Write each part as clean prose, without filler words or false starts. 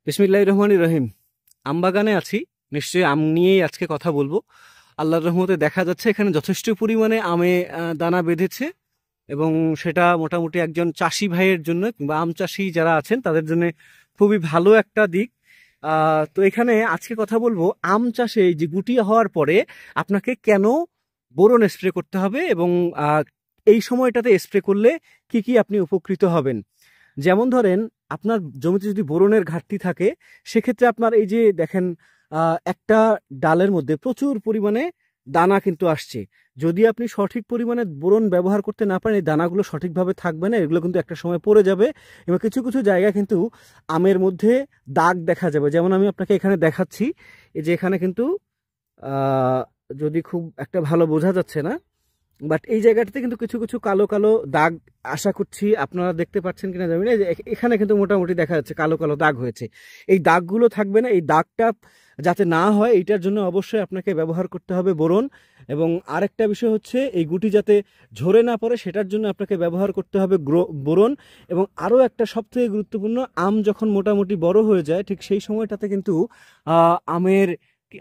বিসমিল্লাহির রহমানির রহিম। আম বাগানে আছি, নিশ্চয়ই আম নিয়েই আজকে কথা বলবো। আল্লাহর রহমতে দেখা যাচ্ছে এখানে যথেষ্ট পরিমাণে আমে দানা বেঁধেছে এবং সেটা মোটামুটি একজন চাষি ভাইয়ের জন্য কিংবা আম চাষি যারা আছেন তাদের জন্য খুবই ভালো একটা দিক। তো এখানে আজকে কথা বলবো আম চাষে যে গুটি হওয়ার পরে আপনাকে কেন বোরন স্প্রে করতে হবে এবং এই সময়টাতে স্প্রে করলে কি কি আপনি উপকৃত হবেন। যেমন ধরেন, আপনার জমিতে যদি বোরনের ঘাটতি থাকে সেক্ষেত্রে আপনার এই যে দেখেন একটা ডালের মধ্যে প্রচুর পরিমাণে দানা কিন্তু আসছে। যদি আপনি সঠিক পরিমাণে বোরন ব্যবহার করতে না পারেন এই দানাগুলো সঠিকভাবে থাকবে না, এগুলো কিন্তু একটা সময় পড়ে যাবে এবং কিছু কিছু জায়গায় কিন্তু আমের মধ্যে দাগ দেখা যাবে। যেমন আমি আপনাকে এখানে দেখাচ্ছি, এই যে এখানে কিন্তু যদি খুব একটা ভালো বোঝা যাচ্ছে না, বাট এই জায়গাটাতে কিন্তু কিছু কিছু কালো কালো দাগ, আশা করছি আপনারা দেখতে পাচ্ছেন কিনা জানি না, এখানে কিন্তু মোটামুটি দেখা যাচ্ছে কালো কালো দাগ হয়েছে। এই দাগগুলো থাকবে না, এই দাগটা যাতে না হয় এইটার জন্য অবশ্যই আপনাকে ব্যবহার করতে হবে বোরন। এবং আরেকটা বিষয় হচ্ছে এই গুটি যাতে ঝরে না পড়ে সেটার জন্য আপনাকে ব্যবহার করতে হবে বোরন। এবং আরও একটা সবথেকে গুরুত্বপূর্ণ, আম যখন মোটামুটি বড় হয়ে যায় ঠিক সেই সময়টাতে কিন্তু আমের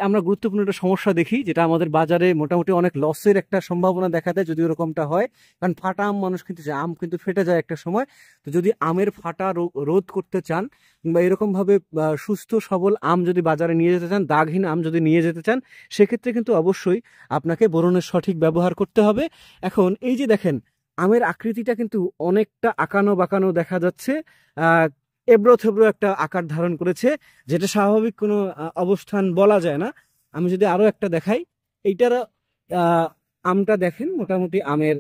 আমরা গুরুত্বপূর্ণ একটা সমস্যা দেখি, যেটা আমাদের বাজারে মোটামুটি অনেক লসের একটা সম্ভাবনা দেখা দেয় যদি ওরকমটা হয়। কারণ ফাটা আম মানুষ কিন্তু চায়, আম কিন্তু ফেটে যায় একটা সময়। তো যদি আমের ফাটা রোধ করতে চান কিংবা এরকমভাবে সুস্থ সবল আম যদি বাজারে নিয়ে যেতে চান, দাগহীন আম যদি নিয়ে যেতে চান, সেক্ষেত্রে কিন্তু অবশ্যই আপনাকে বোরনের সঠিক ব্যবহার করতে হবে। এখন এই যে দেখেন আমের আকৃতিটা কিন্তু অনেকটা আঁকানো বাঁকানো দেখা যাচ্ছে, এবড়ো থেবড়ো একটা আকার ধারণ করেছে, যেটা স্বাভাবিক কোনো অবস্থান বলা যায় না। আমি যদি আরো একটা দেখাই, এইটার আমটা দেখেন মোটামুটি আমের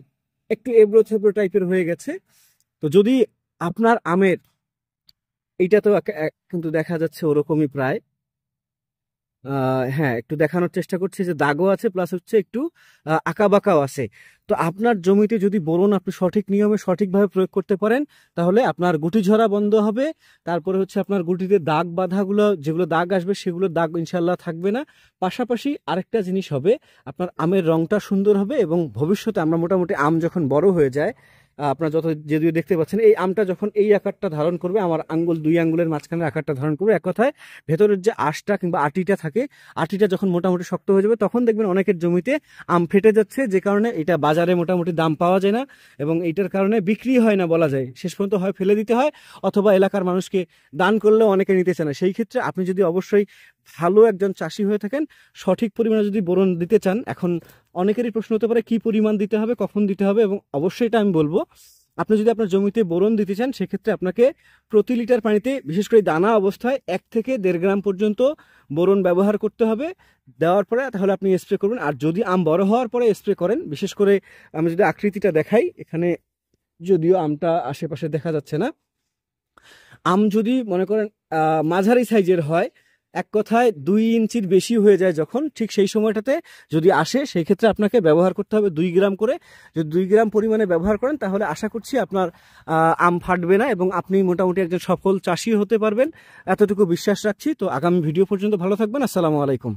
একটু এবড়ো থেবড়ো টাইপের হয়ে গেছে। তো যদি আপনার আমের এইটা তো কিন্তু দেখা যাচ্ছে ওরকমই প্রায়, হ্যাঁ একটু দেখানোর চেষ্টা করছি যে দাগও আছে প্লাস হচ্ছে একটু আঁকা বাঁকাও আছে। তো আপনার জমিতে যদি বোরন আপনি সঠিক নিয়মে সঠিকভাবে প্রয়োগ করতে পারেন তাহলে আপনার গুটি ঝরা বন্ধ হবে। তারপরে হচ্ছে আপনার গুটিতে দাগ বাঁধাগুলো, যেগুলো দাগ আসবে সেগুলো দাগ ইনশাল্লাহ থাকবে না। পাশাপাশি আরেকটা জিনিস হবে, আপনার আমের রংটা সুন্দর হবে এবং ভবিষ্যতে আমরা মোটামুটি আম যখন বড় হয়ে যায়, আপনারা যদিও দেখতে পাচ্ছেন এই আমটা যখন এই আকারটা ধারণ করবে, আমার আঙ্গুল দুই আঙ্গুলের মাঝখানে আকারটা ধারণ করবে, এক কথায় ভেতরের যে আঁশটা কিংবা আটিটা থাকে, আটিটা যখন মোটামুটি শক্ত হয়ে যাবে তখন দেখবেন অনেকের জমিতে আম ফেটে যাচ্ছে, যে কারণে এটা বাজারে মোটামুটি দাম পাওয়া যায় না এবং এইটার কারণে বিক্রি হয় না বলা যায়, শেষ পর্যন্ত হয় ফেলে দিতে হয় অথবা এলাকার মানুষকে দান করলেও অনেকে নিতে চায় না। সেই ক্ষেত্রে আপনি যদি অবশ্যই ভালো একজন চাষি হয়ে থাকেন, সঠিক পরিমাণে যদি বোরন দিতে চান, এখন অনেকেরই প্রশ্ন হতে পারে কি পরিমাণ দিতে হবে, কখন দিতে হবে, এবং অবশ্যই এটা আমি বলবো, আপনি যদি আপনার জমিতে বোরন দিতে চান সেক্ষেত্রে আপনাকে প্রতি লিটার পানিতে বিশেষ করে দানা অবস্থায় 1 থেকে 1.5 গ্রাম পর্যন্ত বোরন ব্যবহার করতে হবে। দেওয়ার পরে তাহলে আপনি স্প্রে করবেন। আর যদি আম বড় হওয়ার পরে স্প্রে করেন, বিশেষ করে আমি যদি আকৃতিটা দেখাই, এখানে যদিও আমটা আশেপাশে দেখা যাচ্ছে না, আম যদি মনে করেন মাঝারি সাইজের হয়, এক কথায় 2 ইঞ্চির বেশি হয়ে যায় যখন, ঠিক সেই সময়টাতে যদি আসে সেই ক্ষেত্রে আপনাকে ব্যবহার করতে হবে 2 গ্রাম করে। যদি 2 গ্রাম পরিমাণে ব্যবহার করেন তাহলে আশা করছি আপনার আম ফাটবে না এবং আপনি মোটামুটি একজন সফল চাষি হতে পারবেন, এতটুকু বিশ্বাস রাখছি। তো আগামী ভিডিও পর্যন্ত ভালো থাকবেন। আসসালামু আলাইকুম।